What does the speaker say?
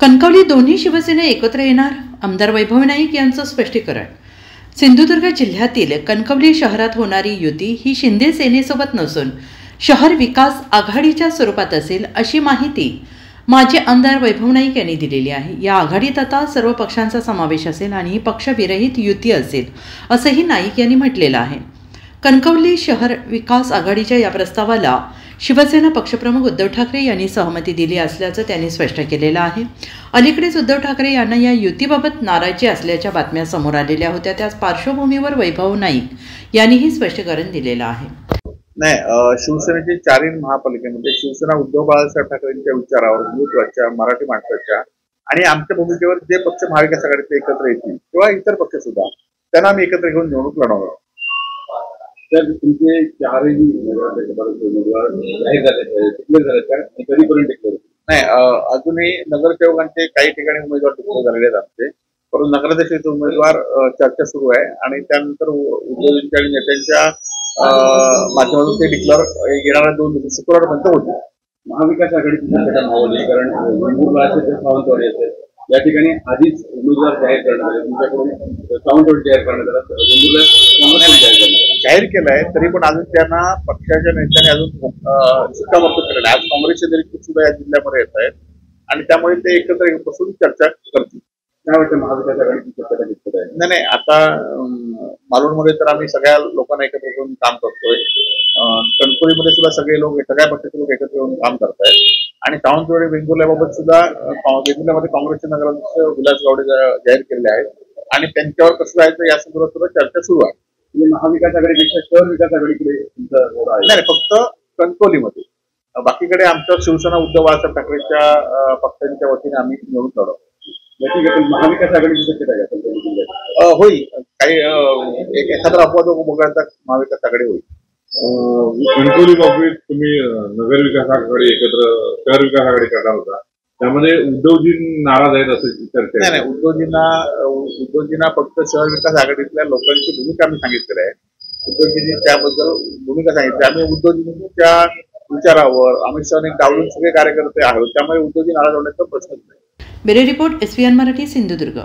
कणकवली दोन्ही शिवसेना एकत्र येणार, आमदार वैभव नाईक यांचं स्पष्टीकरण। सिंधुदुर्ग जिल्ह्यातील कणकवली शहरात होणारी युती ही शिंदे सेनेसोबत नसून शहर विकास आघाडीच्या स्वरूपात असेल अशी माहिती माजी आमदार वैभव नाईक यांनी दिलेली आहे। या आघाडीत आता सर्व पक्षांचा समावेश असेल आणि ही पक्षविरहित युती असेल असंही नाईक यांनी म्हटलेलं आहे। कणकवली शहर विकास आघाडीच्या या प्रस्तावाला शिवसेना पक्षप्रमुख उद्धव ठाकरे यांनी सहमती दिली असल्याचं त्यांनी स्पष्ट केलेलं आहे। अलीकडेच उद्धव ठाकरे यांना या युतीबाबत नाराजी असल्याच्या बातम्या समोर आलेल्या होत्या। त्याच पार्श्वभूमीवर वैभव नाईक यांनीही स्पष्टीकरण दिलेलं आहे। नाही, शिवसेनेचे चारही महापालिकेमध्ये शिवसेना उद्धव बाळासाहेब ठाकरेंच्या विचारावर, हिंदुत्वाच्या, मराठी माणसाच्या आणि आमच्या भूमिकेवर जे पक्ष महाविकास आघाडीचे एकत्र येतील किंवा इतर पक्ष सुद्धा त्यांना आम्ही एकत्र घेऊन निवडणूक लढवणार आहोत। तर तुमचे चारही उमेदवार कधीपर्यंत डिक्लेअर? नाही, अजूनही नगरसेवकांचे काही ठिकाणी उमेदवार डिक्लेअर झालेले आहेत आमचे, परंतु नगराध्यक्षाचे उमेदवार चर्चा सुरू आहे आणि त्यानंतर उद्योजकांच्या आणि नेत्यांच्या माध्यमातून ते डिक्लेअर येणाऱ्या 2 दिवस शुक्रवारपर्यंत होते। महाविकास आघाडीची संघटना व्हावी, कारण सावंतवाडी असेल या ठिकाणी आधीच उमेदवार जाहीर करण्यात आले, तुमच्याकडून सावंतवाडी जाहीर करण्यात आला, जाहीर केलं आहे, तरी पण अजून त्यांना पक्षाच्या नेत्यांनी अजून शिक्कामोर्तब केलेलं आहे। आज काँग्रेसचे निरीक्षक सुद्धा या जिल्ह्यामध्ये येत आहेत आणि त्यामुळे ते एकत्र बसून चर्चा करतील। काय वाटतं महाविकास आघाडीची चर्चा दिसत आहे? नाही, आता मालवणमध्ये तर आम्ही सगळ्या लोकांना एकत्र करून काम करतोय। कणकवलीमध्ये सुद्धा सगळे लोक, सगळ्या पक्षाचे लोक एकत्र येऊन काम करतायत आणि सावंतवाडी वेंगुर्ल्याबाबत सुद्धा वेंगुर्ल्यामध्ये काँग्रेसचे नगराध्यक्ष विलास गावडे जाहीर केलेले आहेत आणि त्यांच्यावर कसं जायचं या संदर्भात सुद्धा चर्चा सुरू आहे। महाविकास आघाडीपेक्षा शहर विकास आघाडीकडे नाही, फक्त कणकवलीमध्ये, बाकीकडे आमचं शिवसेना उद्धव बाळासाहेब ठाकरेच्या पक्षांच्या वतीने आम्ही निवडून लढवतो। महाविकास आघाडीची शक्यता होईल, काही एखादा अपवाद वगळता महाविकास आघाडी होईल। कणकवली बाबतीत तुम्ही नगर विकास आघाडी एकत्र शहर विकास आघाडी करणार होता, त्यामध्ये उद्धवजी नाराज आहेत असं चर्चा? नाही, उद्धवजींना फक्त शहर विकास आघाडीतल्या लोकांची भूमिका आम्ही सांगितलेली आहे। उद्धवजींनी त्याबद्दल भूमिका सांगितली। आम्ही उद्धवजींच्या विचारावर अमित शहाने डावलून सगळे कार्यकर्ते आहोत, त्यामुळे उद्धवजी नाराज होण्याचा प्रश्नच नाही। Bureau report SVN Marathi, Sindhudurg.